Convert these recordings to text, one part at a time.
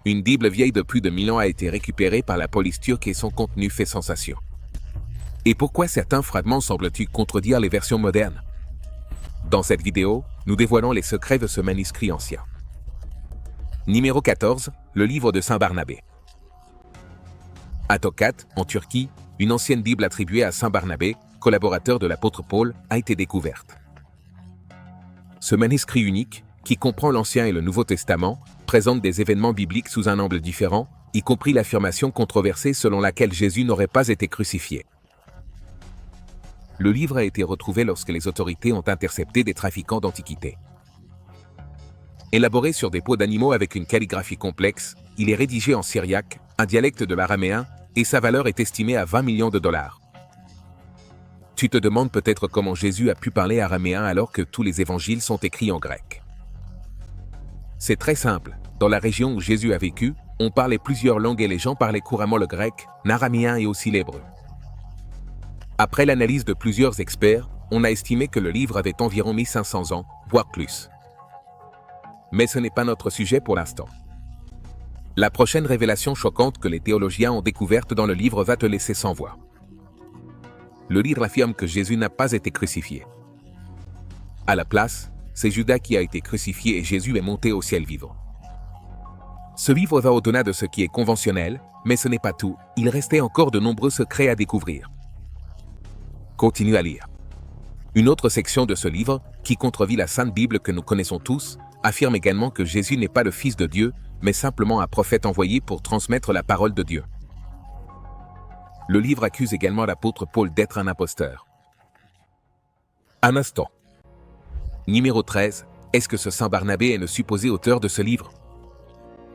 Une Bible vieille de plus de 1000 ans a été récupérée par la police turque et son contenu fait sensation. Et pourquoi certains fragments semblent-ils contredire les versions modernes? Dans cette vidéo, nous dévoilons les secrets de ce manuscrit ancien. Numéro 14, le livre de Saint Barnabé. À Tokat, en Turquie, une ancienne Bible attribuée à Saint Barnabé, collaborateur de l'apôtre Paul, a été découverte. Ce manuscrit unique, qui comprend l'Ancien et le Nouveau Testament, présente des événements bibliques sous un angle différent, y compris l'affirmation controversée selon laquelle Jésus n'aurait pas été crucifié. Le livre a été retrouvé lorsque les autorités ont intercepté des trafiquants d'antiquités. Élaboré sur des peaux d'animaux avec une calligraphie complexe, il est rédigé en syriaque, un dialecte de l'araméen, et sa valeur est estimée à 20 millions de dollars. Tu te demandes peut-être comment Jésus a pu parler araméen alors que tous les évangiles sont écrits en grec. C'est très simple, dans la région où Jésus a vécu, on parlait plusieurs langues et les gens parlaient couramment le grec, l'araméen et aussi l'hébreu. Après l'analyse de plusieurs experts, on a estimé que le livre avait environ 1500 ans, voire plus. Mais ce n'est pas notre sujet pour l'instant. La prochaine révélation choquante que les théologiens ont découverte dans le livre va te laisser sans voix. Le livre affirme que Jésus n'a pas été crucifié. À la place, c'est Judas qui a été crucifié et Jésus est monté au ciel vivant. Ce livre va au-delà de ce qui est conventionnel, mais ce n'est pas tout, il restait encore de nombreux secrets à découvrir. Continue à lire. Une autre section de ce livre, qui contrevit la Sainte Bible que nous connaissons tous, affirme également que Jésus n'est pas le Fils de Dieu, mais simplement un prophète envoyé pour transmettre la parole de Dieu. Le livre accuse également l'apôtre Paul d'être un imposteur. Un instant. Numéro 13, est-ce que ce Saint Barnabé est le supposé auteur de ce livre?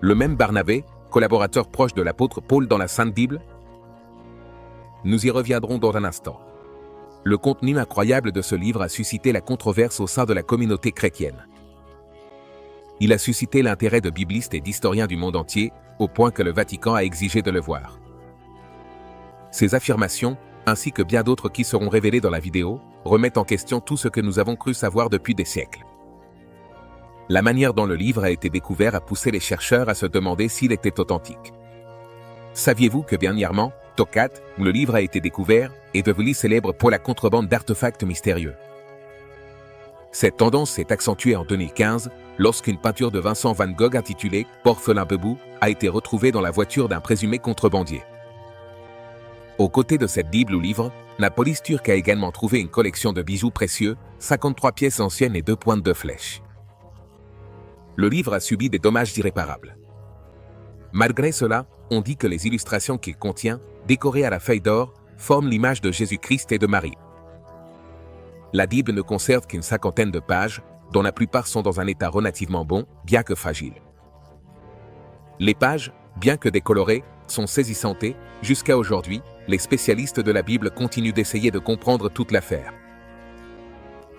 Le même Barnabé, collaborateur proche de l'apôtre Paul dans la Sainte Bible? Nous y reviendrons dans un instant. Le contenu incroyable de ce livre a suscité la controverse au sein de la communauté chrétienne. Il a suscité l'intérêt de biblistes et d'historiens du monde entier, au point que le Vatican a exigé de le voir. Ces affirmations, ainsi que bien d'autres qui seront révélées dans la vidéo, remettent en question tout ce que nous avons cru savoir depuis des siècles. La manière dont le livre a été découvert a poussé les chercheurs à se demander s'il était authentique. Saviez-vous que dernièrement, Tokat, où le livre a été découvert, est devenu célèbre pour la contrebande d'artefacts mystérieux? Cette tendance s'est accentuée en 2015, lorsqu'une peinture de Vincent van Gogh intitulée « Orphelin Bebou » a été retrouvée dans la voiture d'un présumé contrebandier. Aux côtés de cette Bible ou livre, la police turque a également trouvé une collection de bijoux précieux, 53 pièces anciennes et 2 pointes de flèches. Le livre a subi des dommages irréparables. Malgré cela, on dit que les illustrations qu'il contient, décorées à la feuille d'or, forment l'image de Jésus-Christ et de Marie. La Bible ne conserve qu'une 50aine de pages, dont la plupart sont dans un état relativement bon, bien que fragile. Les pages, bien que décolorées, sont saisissantes et, jusqu'à aujourd'hui, les spécialistes de la Bible continuent d'essayer de comprendre toute l'affaire.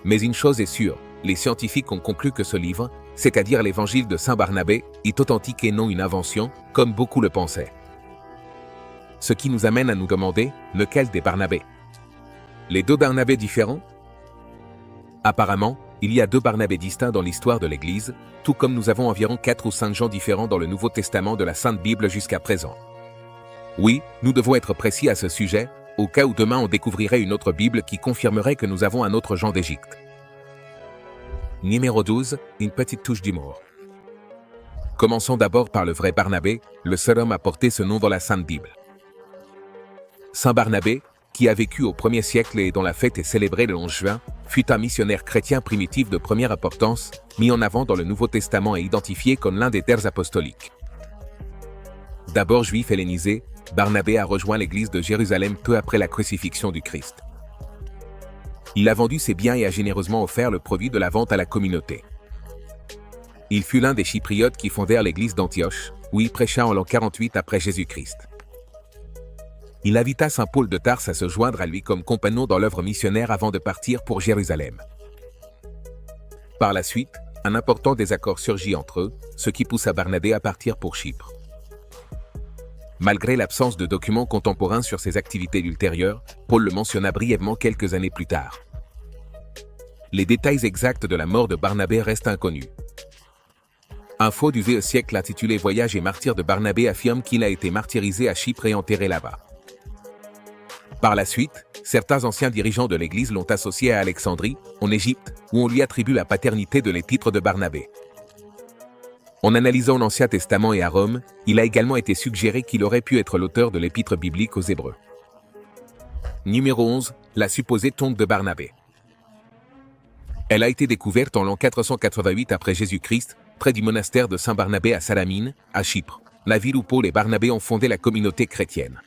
Mais une chose est sûre, les scientifiques ont conclu que ce livre, c'est-à-dire l'évangile de Saint Barnabé, est authentique et non une invention, comme beaucoup le pensaient. Ce qui nous amène à nous demander, lequel des Barnabés? Les deux Barnabés différents? Apparemment, il y a deux Barnabés distincts dans l'histoire de l'Église, tout comme nous avons environ 4 ou 5 gens différents dans le Nouveau Testament de la Sainte Bible jusqu'à présent. Oui, nous devons être précis à ce sujet, au cas où demain on découvrirait une autre Bible qui confirmerait que nous avons un autre Jean d'Égypte. Numéro 12, une petite touche d'humour. Commençons d'abord par le vrai Barnabé, le seul homme à porter ce nom dans la Sainte Bible. Saint Barnabé, qui a vécu au 1er siècle et dont la fête est célébrée le 11 juin, fut un missionnaire chrétien primitif de première importance, mis en avant dans le Nouveau Testament et identifié comme l'un des pères apostoliques. D'abord juif hellénisé, Barnabé a rejoint l'église de Jérusalem peu après la crucifixion du Christ. Il a vendu ses biens et a généreusement offert le produit de la vente à la communauté. Il fut l'un des Chypriotes qui fondèrent l'église d'Antioche, où il prêcha en l'an 48 après Jésus-Christ. Il invita saint Paul de Tarse à se joindre à lui comme compagnon dans l'œuvre missionnaire avant de partir pour Jérusalem. Par la suite, un important désaccord surgit entre eux, ce qui poussa Barnabé à partir pour Chypre. Malgré l'absence de documents contemporains sur ses activités ultérieures, Paul le mentionna brièvement quelques années plus tard. Les détails exacts de la mort de Barnabé restent inconnus. Un faux du VE siècle intitulé Voyage et martyrs de Barnabé affirme qu'il a été martyrisé à Chypre et enterré là-bas. Par la suite, certains anciens dirigeants de l'Église l'ont associé à Alexandrie, en Égypte, où on lui attribue la paternité de l'épître de Barnabé. En analysant l'Ancien Testament et à Rome, il a également été suggéré qu'il aurait pu être l'auteur de l'épître biblique aux Hébreux. Numéro 11. La supposée tombe de Barnabé. Elle a été découverte en l'an 488 après Jésus-Christ, près du monastère de Saint-Barnabé à Salamine, à Chypre, la ville où Paul et Barnabé ont fondé la communauté chrétienne.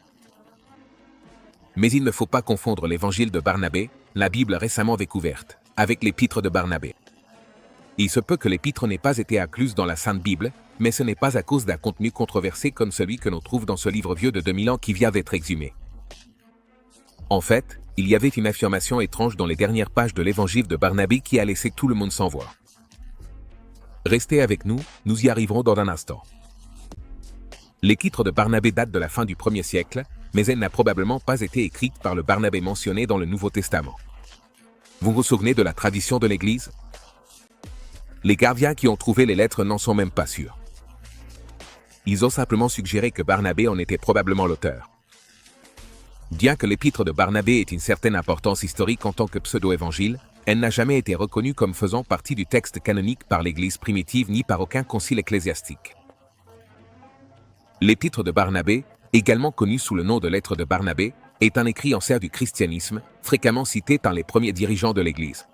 Mais il ne faut pas confondre l'évangile de Barnabé, la Bible récemment découverte, avec l'épître de Barnabé. Il se peut que l'épître n'ait pas été incluse dans la Sainte Bible, mais ce n'est pas à cause d'un contenu controversé comme celui que l'on trouve dans ce livre vieux de 2000 ans qui vient d'être exhumé. En fait, il y avait une affirmation étrange dans les dernières pages de l'évangile de Barnabé qui a laissé tout le monde sans voix. Restez avec nous, nous y arriverons dans un instant. L'épître de Barnabé date de la fin du 1er siècle, mais elle n'a probablement pas été écrite par le Barnabé mentionné dans le Nouveau Testament. Vous vous souvenez de la tradition de l'Église ? Les gardiens qui ont trouvé les lettres n'en sont même pas sûrs. Ils ont simplement suggéré que Barnabé en était probablement l'auteur. Bien que l'épître de Barnabé ait une certaine importance historique en tant que pseudo-évangile, elle n'a jamais été reconnue comme faisant partie du texte canonique par l'Église primitive ni par aucun concile ecclésiastique. L'épître de Barnabé, également connu sous le nom de lettre de Barnabé, est un écrit ancien du christianisme, fréquemment cité par les premiers dirigeants de l'Église.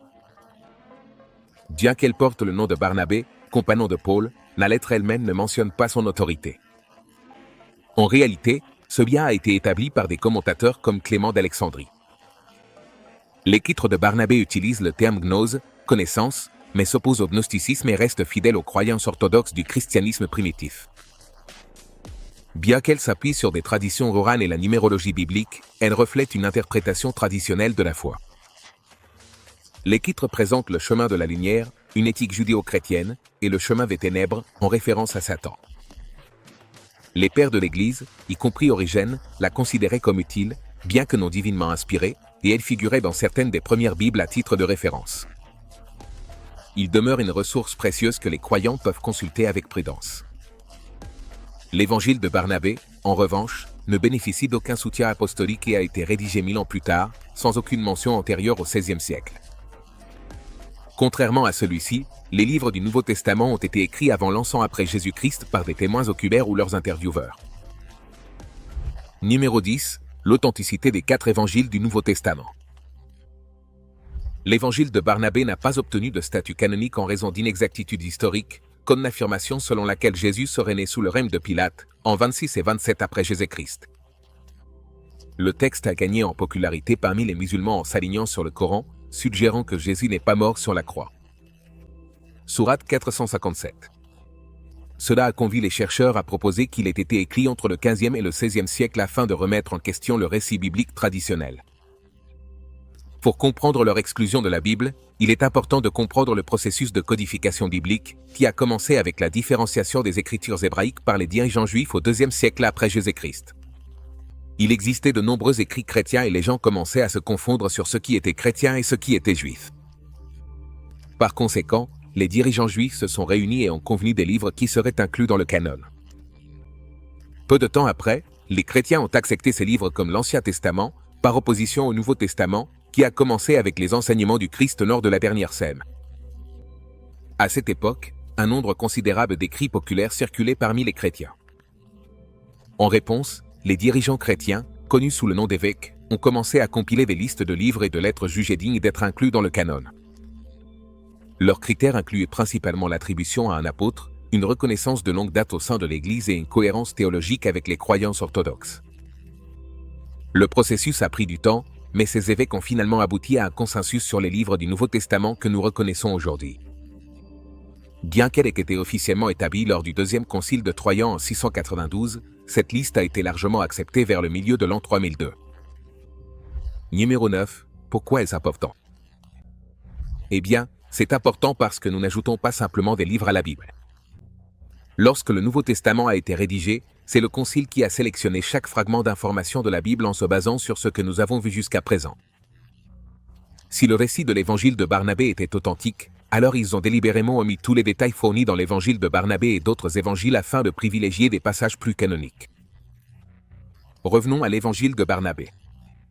Bien qu'elle porte le nom de Barnabé, compagnon de Paul, la lettre elle-même ne mentionne pas son autorité. En réalité, ce bien a été établi par des commentateurs comme Clément d'Alexandrie. L'épître de Barnabé utilise le terme gnose, connaissance, mais s'oppose au gnosticisme et reste fidèle aux croyances orthodoxes du christianisme primitif. Bien qu'elle s'appuie sur des traditions rurales et la numérologie biblique, elle reflète une interprétation traditionnelle de la foi. L'épître présente le chemin de la lumière, une éthique judéo-chrétienne, et le chemin des ténèbres, en référence à Satan. Les pères de l'Église, y compris Origène, la considéraient comme utile, bien que non divinement inspirée, et elle figurait dans certaines des premières Bibles à titre de référence. Il demeure une ressource précieuse que les croyants peuvent consulter avec prudence. L'évangile de Barnabé, en revanche, ne bénéficie d'aucun soutien apostolique et a été rédigé 1000 ans plus tard, sans aucune mention antérieure au XVIe siècle. Contrairement à celui-ci, les livres du Nouveau Testament ont été écrits avant l'an 100 après Jésus-Christ par des témoins oculaires ou leurs intervieweurs. Numéro 10. L'authenticité des 4 évangiles du Nouveau Testament. L'évangile de Barnabé n'a pas obtenu de statut canonique en raison d'inexactitudes historiques, comme l'affirmation selon laquelle Jésus serait né sous le règne de Pilate, en 26 et 27 après Jésus-Christ. Le texte a gagné en popularité parmi les musulmans en s'alignant sur le Coran, suggérant que Jésus n'est pas mort sur la croix. Sourate 457. Cela a conduit les chercheurs à proposer qu'il ait été écrit entre le XVe et le XVIe siècle afin de remettre en question le récit biblique traditionnel. Pour comprendre leur exclusion de la Bible, il est important de comprendre le processus de codification biblique qui a commencé avec la différenciation des écritures hébraïques par les dirigeants juifs au IIe siècle après Jésus-Christ. Il existait de nombreux écrits chrétiens et les gens commençaient à se confondre sur ce qui était chrétien et ce qui était juif. Par conséquent, les dirigeants juifs se sont réunis et ont convenu des livres qui seraient inclus dans le canon. Peu de temps après, les chrétiens ont accepté ces livres comme l'Ancien Testament, par opposition au Nouveau Testament, qui a commencé avec les enseignements du Christ lors de la dernière sème. À cette époque, un nombre considérable d'écrits populaires circulaient parmi les chrétiens. En réponse, les dirigeants chrétiens, connus sous le nom d'évêques, ont commencé à compiler des listes de livres et de lettres jugées dignes d'être inclus dans le canon. Leurs critères incluaient principalement l'attribution à un apôtre, une reconnaissance de longue date au sein de l'Église et une cohérence théologique avec les croyances orthodoxes. Le processus a pris du temps, mais ces évêques ont finalement abouti à un consensus sur les livres du Nouveau Testament que nous reconnaissons aujourd'hui. Bien qu'elle ait été officiellement établie lors du Deuxième Concile de Troyes en 692, cette liste a été largement acceptée vers le milieu de l'an 3002. Numéro 9. Pourquoi est-ce important ? Eh bien, c'est important parce que nous n'ajoutons pas simplement des livres à la Bible. Lorsque le Nouveau Testament a été rédigé, c'est le Concile qui a sélectionné chaque fragment d'information de la Bible en se basant sur ce que nous avons vu jusqu'à présent. Si le récit de l'évangile de Barnabé était authentique, Alors ils ont délibérément omis tous les détails fournis dans l'évangile de Barnabé et d'autres évangiles afin de privilégier des passages plus canoniques. Revenons à l'évangile de Barnabé.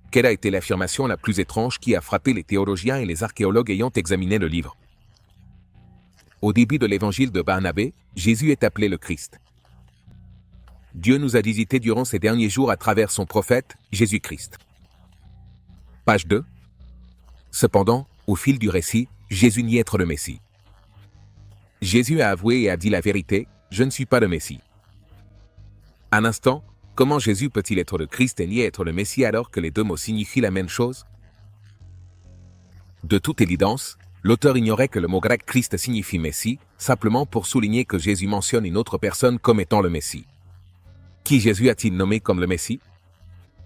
Quelle a été l'affirmation la plus étrange qui a frappé les théologiens et les archéologues ayant examiné le livre? Au début de l'évangile de Barnabé, Jésus est appelé le Christ. Dieu nous a visités durant ces derniers jours à travers son prophète, Jésus-Christ. Page 2. Cependant, au fil du récit, Jésus nie être le Messie. Jésus a avoué et a dit la vérité, « Je ne suis pas le Messie ». Un instant, comment Jésus peut-il être le Christ et nier être le Messie alors que les deux mots signifient la même chose? De toute évidence, l'auteur ignorait que le mot grec Christ signifie Messie, simplement pour souligner que Jésus mentionne une autre personne comme étant le Messie. Qui Jésus a-t-il nommé comme le Messie?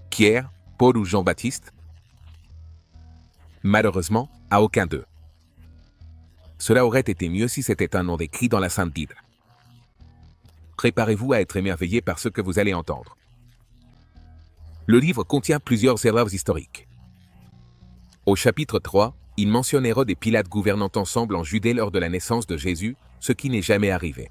Pierre, Paul ou Jean-Baptiste? Malheureusement, à aucun d'eux. Cela aurait été mieux si c'était un nom décrit dans la Sainte Bible. Préparez-vous à être émerveillé par ce que vous allez entendre. Le livre contient plusieurs erreurs historiques. Au chapitre 3, il mentionne Hérode et Pilate gouvernant ensemble en Judée lors de la naissance de Jésus, ce qui n'est jamais arrivé.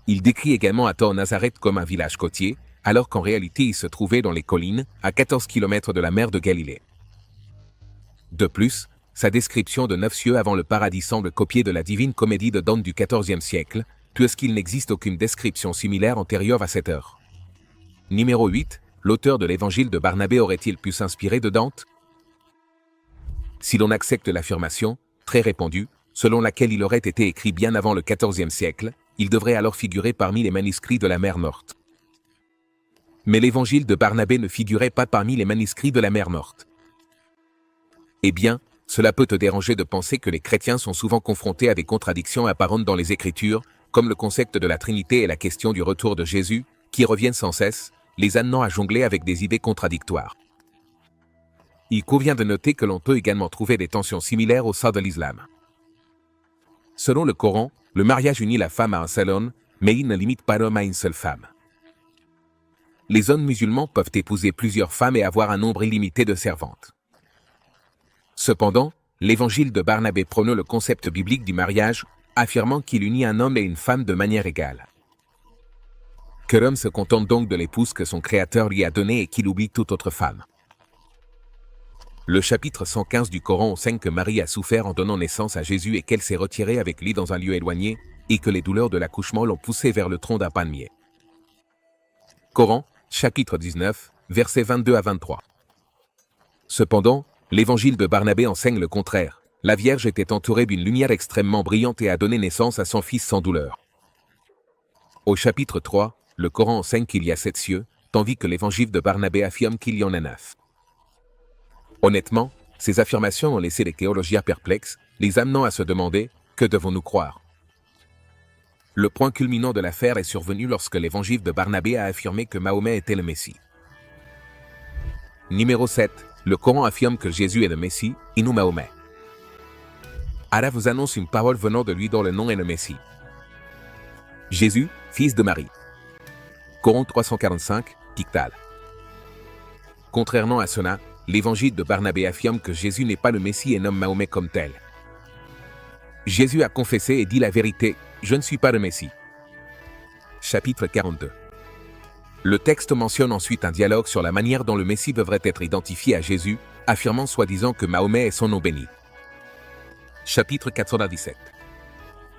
Il décrit également à tort Nazareth comme un village côtier, alors qu'en réalité il se trouvait dans les collines, à 14 km de la mer de Galilée. De plus, sa description de 9 cieux avant le paradis semble copier de la Divine Comédie de Dante du XIVe siècle, puisqu'il n'existe aucune description similaire antérieure à cette heure. Numéro 8, l'auteur de l'évangile de Barnabé aurait-il pu s'inspirer de Dante? Si l'on accepte l'affirmation, très répandue, selon laquelle il aurait été écrit bien avant le XIVe siècle, il devrait alors figurer parmi les manuscrits de la mer Morte. Mais l'évangile de Barnabé ne figurait pas parmi les manuscrits de la mer Morte. Eh bien, cela peut te déranger de penser que les chrétiens sont souvent confrontés à des contradictions apparentes dans les Écritures, comme le concept de la Trinité et la question du retour de Jésus, qui reviennent sans cesse, les amenant à jongler avec des idées contradictoires. Il convient de noter que l'on peut également trouver des tensions similaires au sein de l'islam. Selon le Coran, le mariage unit la femme à un seul homme, mais il ne limite pas l'homme à une seule femme. Les hommes musulmans peuvent épouser plusieurs femmes et avoir un nombre illimité de servantes. Cependant, l'évangile de Barnabé prône le concept biblique du mariage, affirmant qu'il unit un homme et une femme de manière égale. Que l'homme se contente donc de l'épouse que son Créateur lui a donnée et qu'il oublie toute autre femme. Le chapitre 115 du Coran enseigne que Marie a souffert en donnant naissance à Jésus et qu'elle s'est retirée avec lui dans un lieu éloigné, et que les douleurs de l'accouchement l'ont poussée vers le tronc d'un palmier. Coran, chapitre 19, versets 22 à 23. Cependant, l'évangile de Barnabé enseigne le contraire. La Vierge était entourée d'une lumière extrêmement brillante et a donné naissance à son fils sans douleur. Au chapitre 3, le Coran enseigne qu'il y a 7 cieux, tandis que l'évangile de Barnabé affirme qu'il y en a 9. Honnêtement, ces affirmations ont laissé les théologiens perplexes, les amenant à se demander « Que devons-nous croire ?» Le point culminant de l'affaire est survenu lorsque l'évangile de Barnabé a affirmé que Mahomet était le Messie. Numéro 7. Le Coran affirme que Jésus est le Messie, et non Mahomet. Allah vous annonce une parole venant de lui dont le nom est le Messie. Jésus, fils de Marie. Coran 345, Pictal. Contrairement à cela, l'évangile de Barnabé affirme que Jésus n'est pas le Messie et nomme Mahomet comme tel. Jésus a confessé et dit la vérité, « Je ne suis pas le Messie ». Chapitre 42. Le texte mentionne ensuite un dialogue sur la manière dont le Messie devrait être identifié à Jésus, affirmant soi-disant que Mahomet est son nom béni. Chapitre 97.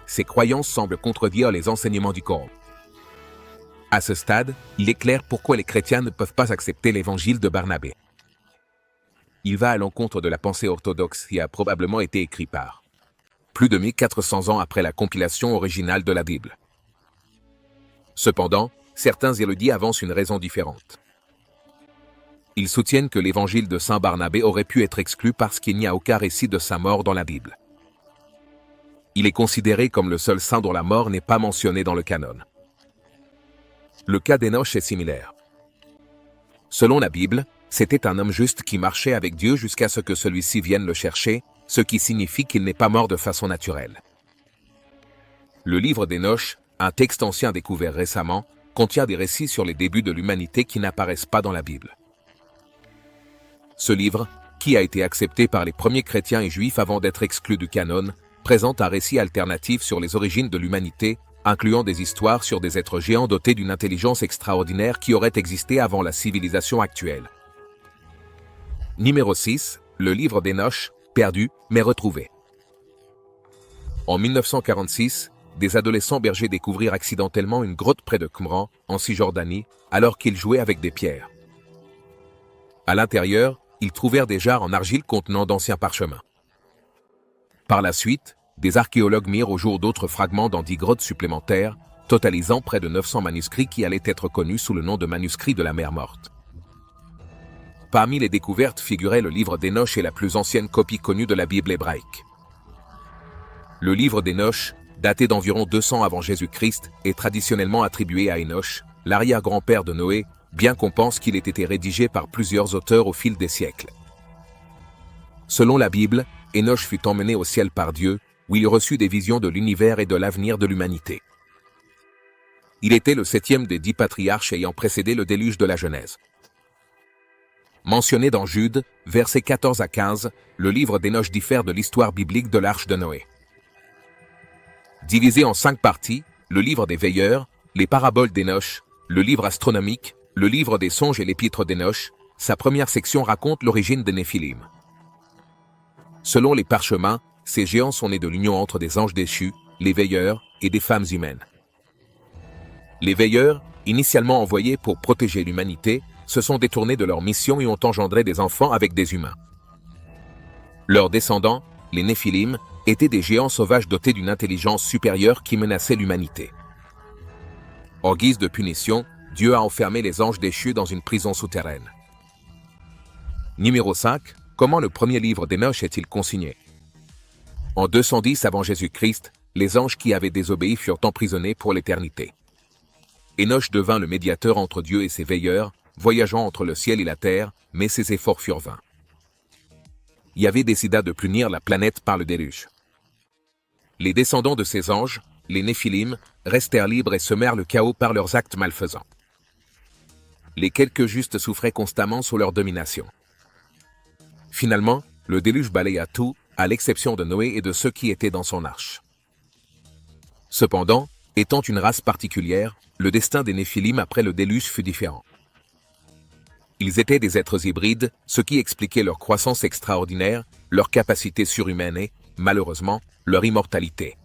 Ces croyances semblent contredire les enseignements du Coran. À ce stade, il est clair pourquoi les chrétiens ne peuvent pas accepter l'évangile de Barnabé. Il va à l'encontre de la pensée orthodoxe qui a probablement été écrit par plus de 1400 ans après la compilation originale de la Bible. Cependant, certains érudits avancent une raison différente. Ils soutiennent que l'évangile de Saint Barnabé aurait pu être exclu parce qu'il n'y a aucun récit de sa mort dans la Bible. Il est considéré comme le seul saint dont la mort n'est pas mentionnée dans le canon. Le cas d'Hénoch est similaire. Selon la Bible, c'était un homme juste qui marchait avec Dieu jusqu'à ce que celui-ci vienne le chercher, ce qui signifie qu'il n'est pas mort de façon naturelle. Le livre d'Hénoch, un texte ancien découvert récemment, contient des récits sur les débuts de l'humanité qui n'apparaissent pas dans la Bible. Ce livre, qui a été accepté par les premiers chrétiens et juifs avant d'être exclu du canon, présente un récit alternatif sur les origines de l'humanité, incluant des histoires sur des êtres géants dotés d'une intelligence extraordinaire qui auraient existé avant la civilisation actuelle. Numéro 6. Le livre d'Enoch, perdu mais retrouvé. En 1946, des adolescents bergers découvrirent accidentellement une grotte près de Qumran, en Cisjordanie, alors qu'ils jouaient avec des pierres. À l'intérieur, ils trouvèrent des jarres en argile contenant d'anciens parchemins. Par la suite, des archéologues mirent au jour d'autres fragments dans 10 grottes supplémentaires, totalisant près de 900 manuscrits qui allaient être connus sous le nom de manuscrits de la mer morte. Parmi les découvertes figurait le livre d'Enoch et la plus ancienne copie connue de la Bible hébraïque. Le livre d'Enoch, daté d'environ 200 avant Jésus-Christ, est traditionnellement attribué à Enoch, l'arrière-grand-père de Noé, bien qu'on pense qu'il ait été rédigé par plusieurs auteurs au fil des siècles. Selon la Bible, Enoch fut emmené au ciel par Dieu, où il reçut des visions de l'univers et de l'avenir de l'humanité. Il était le 7e des 10 patriarches ayant précédé le déluge de la Genèse. Mentionné dans Jude, versets 14 à 15, le livre d'Enoch diffère de l'histoire biblique de l'arche de Noé. Divisé en 5 parties, le livre des veilleurs, les paraboles d'Enoch, le livre astronomique, le livre des songes et l'épître d'Enoch, sa première section raconte l'origine des Néphilim. Selon les parchemins, ces géants sont nés de l'union entre des anges déchus, les veilleurs, et des femmes humaines. Les veilleurs, initialement envoyés pour protéger l'humanité, se sont détournés de leur mission et ont engendré des enfants avec des humains. Leurs descendants, les Néphilim, étaient des géants sauvages dotés d'une intelligence supérieure qui menaçait l'humanité. En guise de punition, Dieu a enfermé les anges déchus dans une prison souterraine. Numéro 5. Comment le premier livre d'Enoch est-il consigné? En 210 avant Jésus-Christ, les anges qui avaient désobéi furent emprisonnés pour l'éternité. Enoch devint le médiateur entre Dieu et ses veilleurs, voyageant entre le ciel et la terre, mais ses efforts furent vains. Yahvé décida de punir la planète par le déluge. Les descendants de ces anges, les Néphilim, restèrent libres et semèrent le chaos par leurs actes malfaisants. Les quelques justes souffraient constamment sous leur domination. Finalement, le déluge balaya tout, à l'exception de Noé et de ceux qui étaient dans son arche. Cependant, étant une race particulière, le destin des Néphilim après le déluge fut différent. Ils étaient des êtres hybrides, ce qui expliquait leur croissance extraordinaire, leur capacité surhumaine et, malheureusement, leur immortalité.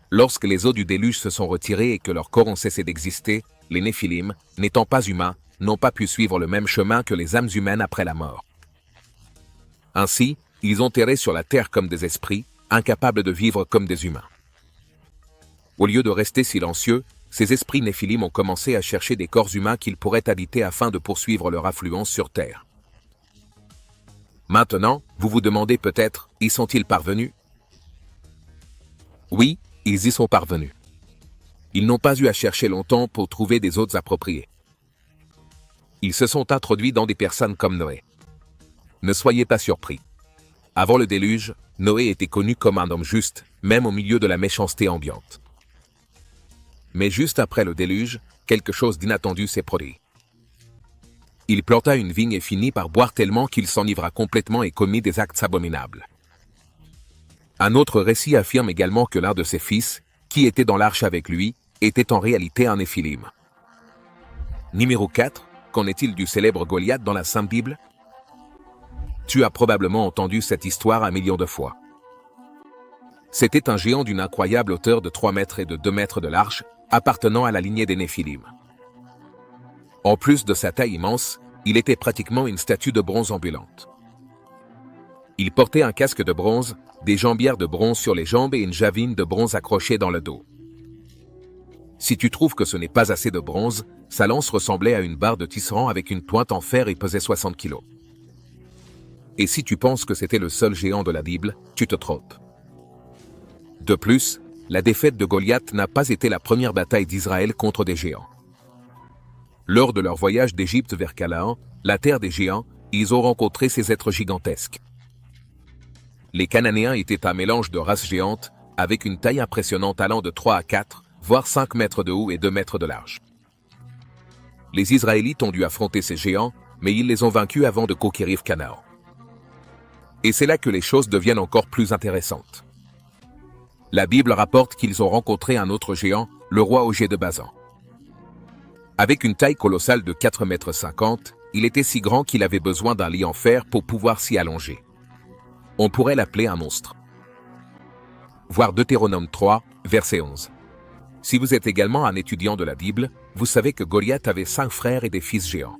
Lorsque les eaux du déluge se sont retirées et que leurs corps ont cessé d'exister, les Néphilim, n'étant pas humains, n'ont pas pu suivre le même chemin que les âmes humaines après la mort. Ainsi, ils ont erré sur la terre comme des esprits, incapables de vivre comme des humains. Au lieu de rester silencieux, ces esprits Néphilim ont commencé à chercher des corps humains qu'ils pourraient habiter afin de poursuivre leur affluence sur terre. Maintenant, vous vous demandez peut-être, y sont-ils parvenus? Oui, ils y sont parvenus. Ils n'ont pas eu à chercher longtemps pour trouver des hôtes appropriés. Ils se sont introduits dans des personnes comme Noé. Ne soyez pas surpris. Avant le déluge, Noé était connu comme un homme juste, même au milieu de la méchanceté ambiante. Mais juste après le déluge, quelque chose d'inattendu s'est produit. Il planta une vigne et finit par boire tellement qu'il s'enivra complètement et commit des actes abominables. Un autre récit affirme également que l'un de ses fils, qui était dans l'arche avec lui, était en réalité un Néphilim. Numéro 4. Qu'en est-il du célèbre Goliath dans la Sainte Bible? Tu as probablement entendu cette histoire 1 million de fois. C'était un géant d'une incroyable hauteur de 3 mètres et de 2 mètres de large, appartenant à la lignée des Néphilim. En plus de sa taille immense, il était pratiquement une statue de bronze ambulante. Il portait un casque de bronze, des jambières de bronze sur les jambes et une javeline de bronze accrochée dans le dos. Si tu trouves que ce n'est pas assez de bronze, sa lance ressemblait à une barre de tisserand avec une pointe en fer et pesait 60 kilos. Et si tu penses que c'était le seul géant de la Bible, tu te trompes. De plus, la défaite de Goliath n'a pas été la première bataille d'Israël contre des géants. Lors de leur voyage d'Égypte vers Canaan, la terre des géants, ils ont rencontré ces êtres gigantesques. Les Cananéens étaient un mélange de races géantes, avec une taille impressionnante allant de 3 à 4, voire 5 mètres de haut et 2 mètres de large. Les Israélites ont dû affronter ces géants, mais ils les ont vaincus avant de conquérir Canaan. Et c'est là que les choses deviennent encore plus intéressantes. La Bible rapporte qu'ils ont rencontré un autre géant, le roi Ogé de Basan. Avec une taille colossale de 4,50 m, il était si grand qu'il avait besoin d'un lit en fer pour pouvoir s'y allonger. On pourrait l'appeler un monstre. Voir Deutéronome 3, verset 11. Si vous êtes également un étudiant de la Bible, vous savez que Goliath avait 5 frères et des fils géants.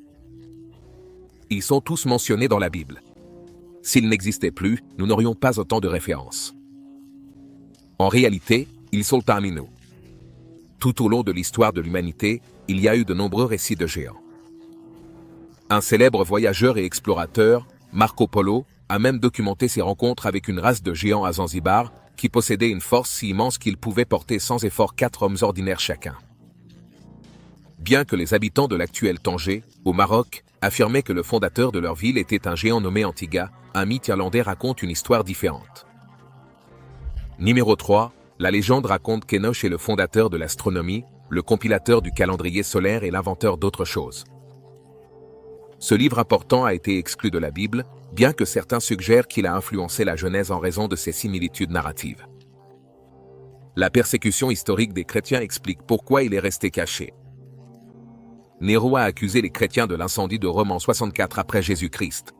Ils sont tous mentionnés dans la Bible. S'ils n'existaient plus, nous n'aurions pas autant de références. En réalité, ils sont parmi nous. Tout au long de l'histoire de l'humanité, il y a eu de nombreux récits de géants. Un célèbre voyageur et explorateur, Marco Polo, a même documenté ses rencontres avec une race de géants à Zanzibar, qui possédait une force si immense qu'ils pouvaient porter sans effort 4 hommes ordinaires chacun. Bien que les habitants de l'actuel Tanger, au Maroc, affirmaient que le fondateur de leur ville était un géant nommé Antigua, un mythe irlandais raconte une histoire différente. Numéro 3, la légende raconte qu'Enoch est le fondateur de l'astronomie, le compilateur du calendrier solaire et l'inventeur d'autres choses. Ce livre important a été exclu de la Bible, bien que certains suggèrent qu'il a influencé la Genèse en raison de ses similitudes narratives. La persécution historique des chrétiens explique pourquoi il est resté caché. Néron a accusé les chrétiens de l'incendie de Rome en 64 après Jésus-Christ.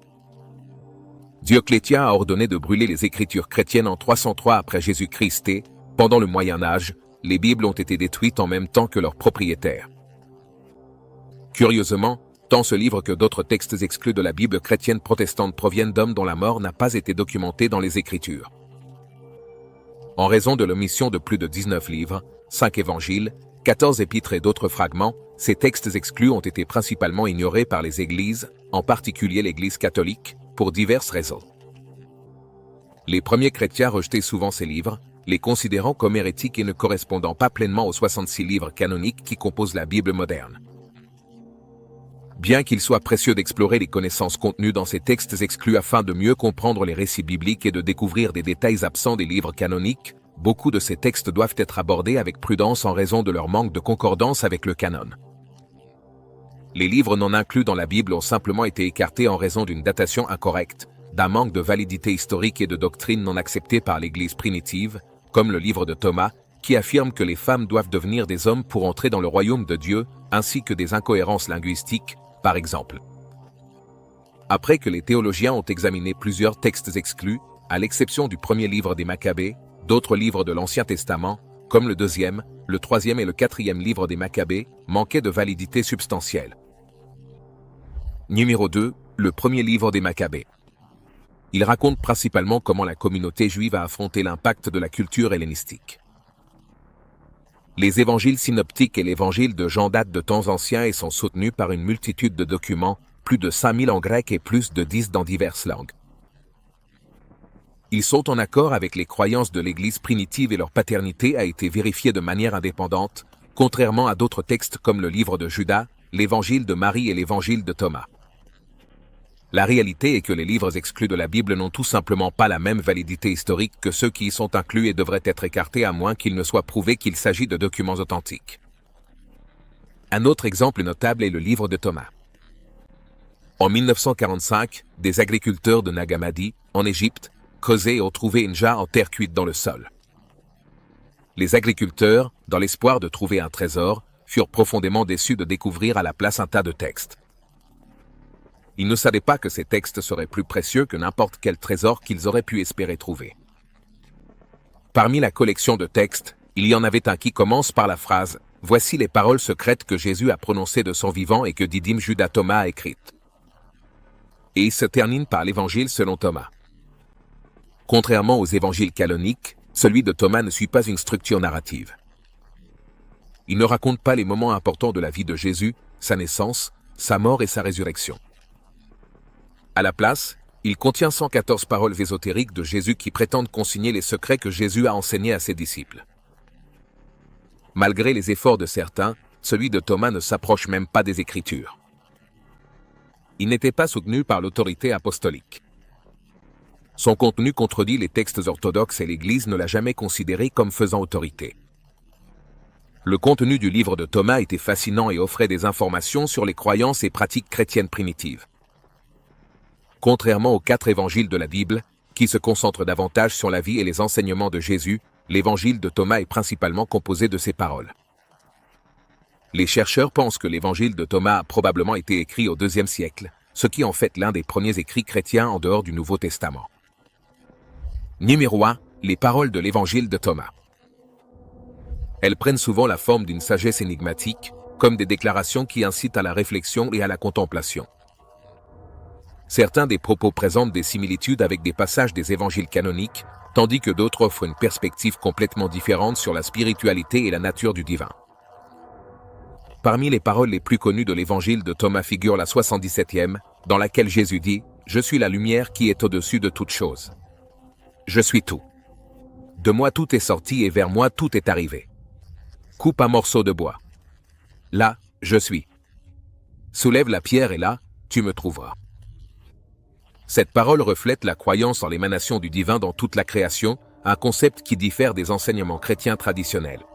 Dioclétien a ordonné de brûler les écritures chrétiennes en 303 après Jésus-Christ et, pendant le Moyen-Âge, les Bibles ont été détruites en même temps que leurs propriétaires. Curieusement, tant ce livre que d'autres textes exclus de la Bible chrétienne protestante proviennent d'hommes dont la mort n'a pas été documentée dans les Écritures. En raison de l'omission de plus de 19 livres, 5 évangiles, 14 épîtres et d'autres fragments, ces textes exclus ont été principalement ignorés par les églises, en particulier l'Église catholique, pour diverses raisons. Les premiers chrétiens rejetaient souvent ces livres, les considérant comme hérétiques et ne correspondant pas pleinement aux 66 livres canoniques qui composent la Bible moderne. Bien qu'il soit précieux d'explorer les connaissances contenues dans ces textes exclus afin de mieux comprendre les récits bibliques et de découvrir des détails absents des livres canoniques, beaucoup de ces textes doivent être abordés avec prudence en raison de leur manque de concordance avec le canon. Les livres non inclus dans la Bible ont simplement été écartés en raison d'une datation incorrecte, d'un manque de validité historique et de doctrine non acceptée par l'Église primitive, comme le livre de Thomas, qui affirme que les femmes doivent devenir des hommes pour entrer dans le royaume de Dieu, ainsi que des incohérences linguistiques, par exemple. Après que les théologiens ont examiné plusieurs textes exclus, à l'exception du premier livre des Maccabées, d'autres livres de l'Ancien Testament, comme le deuxième, le troisième et le quatrième livre des Maccabées, manquaient de validité substantielle. Numéro 2, le premier livre des Maccabées. Il raconte principalement comment la communauté juive a affronté l'impact de la culture hellénistique. Les évangiles synoptiques et l'évangile de Jean datent de temps anciens et sont soutenus par une multitude de documents, plus de 5000 en grec et plus de 10 dans diverses langues. Ils sont en accord avec les croyances de l'Église primitive et leur paternité a été vérifiée de manière indépendante, contrairement à d'autres textes comme le livre de Judas, l'évangile de Marie et l'évangile de Thomas. La réalité est que les livres exclus de la Bible n'ont tout simplement pas la même validité historique que ceux qui y sont inclus et devraient être écartés à moins qu'il ne soit prouvé qu'il s'agit de documents authentiques. Un autre exemple notable est le livre de Thomas. En 1945, des agriculteurs de Nag Hammadi, en Égypte, creusaient et ont trouvé une jarre en terre cuite dans le sol. Les agriculteurs, dans l'espoir de trouver un trésor, furent profondément déçus de découvrir à la place un tas de textes. Ils ne savaient pas que ces textes seraient plus précieux que n'importe quel trésor qu'ils auraient pu espérer trouver. Parmi la collection de textes, il y en avait un qui commence par la phrase « Voici les paroles secrètes que Jésus a prononcées de son vivant et que Didyme Judas Thomas a écrites. » Et il se termine par l'évangile selon Thomas. Contrairement aux évangiles canoniques, celui de Thomas ne suit pas une structure narrative. Il ne raconte pas les moments importants de la vie de Jésus, sa naissance, sa mort et sa résurrection. À la place, il contient 114 paroles ésotériques de Jésus qui prétendent consigner les secrets que Jésus a enseignés à ses disciples. Malgré les efforts de certains, celui de Thomas ne s'approche même pas des Écritures. Il n'était pas soutenu par l'autorité apostolique. Son contenu contredit les textes orthodoxes et l'Église ne l'a jamais considéré comme faisant autorité. Le contenu du livre de Thomas était fascinant et offrait des informations sur les croyances et pratiques chrétiennes primitives. Contrairement aux 4 évangiles de la Bible, qui se concentre davantage sur la vie et les enseignements de Jésus, l'évangile de Thomas est principalement composé de ces paroles. Les chercheurs pensent que l'évangile de Thomas a probablement été écrit au IIe siècle, ce qui en fait l'un des premiers écrits chrétiens en dehors du Nouveau Testament. Numéro 1. Les paroles de l'évangile de Thomas. Elles prennent souvent la forme d'une sagesse énigmatique, comme des déclarations qui incitent à la réflexion et à la contemplation. Certains des propos présentent des similitudes avec des passages des évangiles canoniques, tandis que d'autres offrent une perspective complètement différente sur la spiritualité et la nature du divin. Parmi les paroles les plus connues de l'évangile de Thomas figure la 77e, dans laquelle Jésus dit « Je suis la lumière qui est au-dessus de toute chose. Je suis tout. De moi tout est sorti et vers moi tout est arrivé. Coupe un morceau de bois. Là, je suis. Soulève la pierre et là, tu me trouveras. » Cette parole reflète la croyance en l'émanation du divin dans toute la création, un concept qui diffère des enseignements chrétiens traditionnels.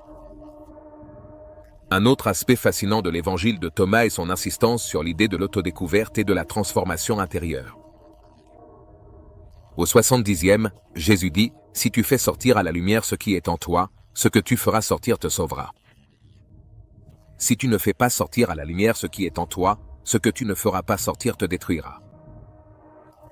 Un autre aspect fascinant de l'évangile de Thomas est son insistance sur l'idée de l'autodécouverte et de la transformation intérieure. Au 70e, Jésus dit « Si tu fais sortir à la lumière ce qui est en toi, ce que tu feras sortir te sauvera. Si tu ne fais pas sortir à la lumière ce qui est en toi, ce que tu ne feras pas sortir te détruira. »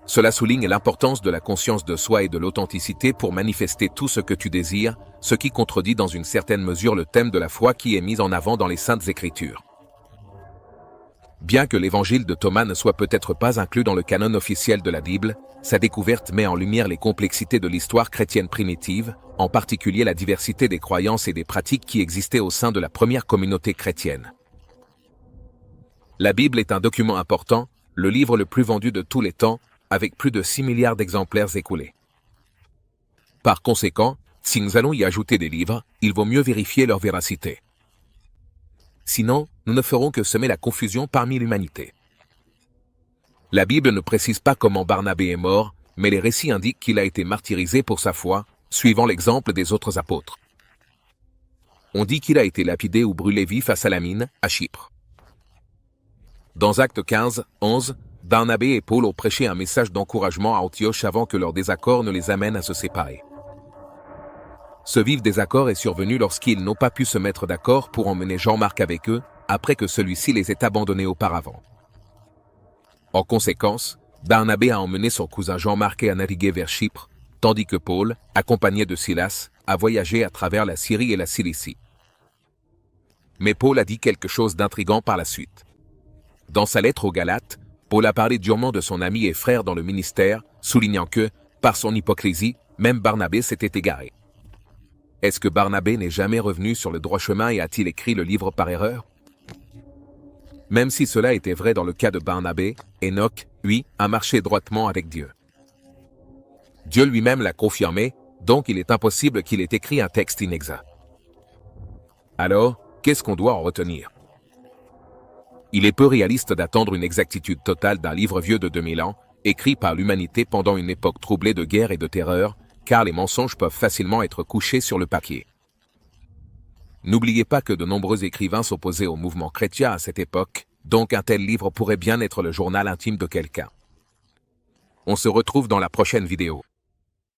Cela souligne l'importance de la conscience de soi et de l'authenticité pour manifester tout ce que tu désires, ce qui contredit dans une certaine mesure le thème de la foi qui est mis en avant dans les Saintes Écritures. Bien que l'évangile de Thomas ne soit peut-être pas inclus dans le canon officiel de la Bible, sa découverte met en lumière les complexités de l'histoire chrétienne primitive, en particulier la diversité des croyances et des pratiques qui existaient au sein de la première communauté chrétienne. La Bible est un document important, le livre le plus vendu de tous les temps, avec plus de 6 milliards d'exemplaires écoulés. Par conséquent, si nous allons y ajouter des livres, il vaut mieux vérifier leur véracité. Sinon, nous ne ferons que semer la confusion parmi l'humanité. La Bible ne précise pas comment Barnabé est mort, mais les récits indiquent qu'il a été martyrisé pour sa foi, suivant l'exemple des autres apôtres. On dit qu'il a été lapidé ou brûlé vif à Salamine, à Chypre. Dans Actes 15, 11, Barnabé et Paul ont prêché un message d'encouragement à Antioche avant que leur désaccord ne les amène à se séparer. Ce vif désaccord est survenu lorsqu'ils n'ont pas pu se mettre d'accord pour emmener Jean-Marc avec eux, après que celui-ci les ait abandonnés auparavant. En conséquence, Barnabé a emmené son cousin Jean-Marc et a navigué vers Chypre, tandis que Paul, accompagné de Silas, a voyagé à travers la Syrie et la Cilicie. Mais Paul a dit quelque chose d'intrigant par la suite. Dans sa lettre aux Galates, Paul a parlé durement de son ami et frère dans le ministère, soulignant que, par son hypocrisie, même Barnabé s'était égaré. Est-ce que Barnabé n'est jamais revenu sur le droit chemin et a-t-il écrit le livre par erreur? Même si cela était vrai dans le cas de Barnabé, Enoch, lui, a marché droitement avec Dieu. Dieu lui-même l'a confirmé, donc il est impossible qu'il ait écrit un texte inexact. Alors, qu'est-ce qu'on doit en retenir? Il est peu réaliste d'attendre une exactitude totale d'un livre vieux de 2000 ans, écrit par l'humanité pendant une époque troublée de guerre et de terreur, car les mensonges peuvent facilement être couchés sur le papier. N'oubliez pas que de nombreux écrivains s'opposaient au mouvement chrétien à cette époque, donc un tel livre pourrait bien être le journal intime de quelqu'un. On se retrouve dans la prochaine vidéo.